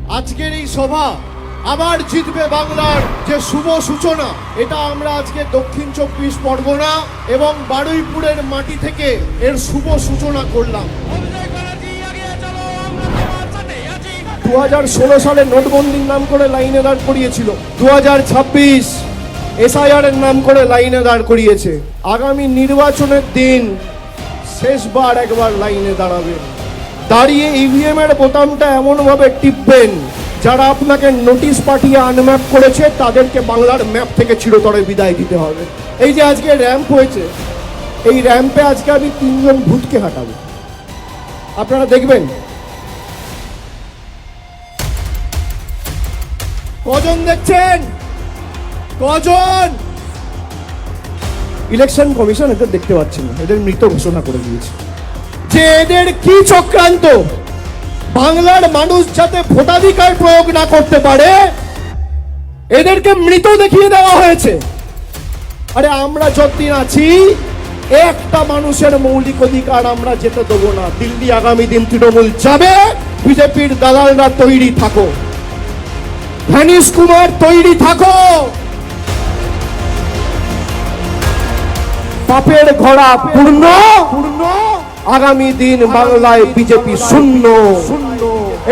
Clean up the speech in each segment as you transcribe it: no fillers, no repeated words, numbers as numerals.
আজকের এই সভা আবার জিতবে বাংলার যে শুভ সূচনা, এটা আমরা আজকে দক্ষিণ 24 পরগনা এবং বারুইপুরের মাটি থেকে এর শুভ সূচনা করলাম। 2016 সালে নোটবন্দির নাম করে লাইনে দাঁড় করিয়েছিল, 2026 SIR এর নাম করে লাইনে দাঁড় করিয়েছে। আগামী নির্বাচনের দিন শেষবার একবার লাইনে দাঁড়াবেন, দাঁড়িয়ে ইভিএম এর বোতামটা এমনভাবে টিপবেন যারা আপনাকে নোটিশ পাঠিয়ে আনম্যাপ করেছে তাদেরকে বাংলার ম্যাপ থেকে চিরতরে বিদায় দিতে হবে। এই যে আজকে র্যাম্প হয়েছে, এই র্যাম্পে আজকে আমি 3 জন ভূতকে হাঁটাবো, আপনারা দেখবেন। কজন দেখছেন? কজন? ইলেকশন কমিশন এদের দেখতে পাচ্ছেন না, এদের মৃত ঘোষণা করে দিয়েছে। যে এদের কি চক্রান্ত, বাংলার মানুষ যাতে ভোটাধিকার প্রয়োগ না করতে পারে এদেরকে মৃত দেখিয়ে দেওয়া হয়েছে। আরে আমরা যতদিন আছি একটা মানুষের মৌলিক অধিকার আমরা যেতে দেবো না। দিল্লি আগামী দিন তৃণমূল যাবে, বিজেপির দালালরা তৈরি থাকো, ধ্যানীশ কুমার তৈরি থাকো, পাপের ঘোড়া পূর্ণ, আগামী দিন বাংলায় বিজেপি শূন্য,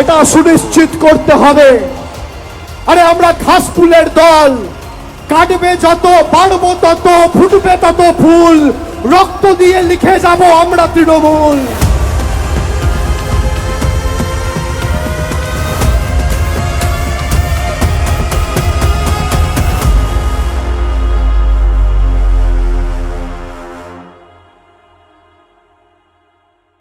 এটা সুনিশ্চিত করতে হবে। আরে আমরা ঘাস ফুলের দল, কাটবে যত, বাড়বো তত, ফুটবে তত ফুল, রক্ত দিয়ে লিখে যাব আমরা তৃণমূল।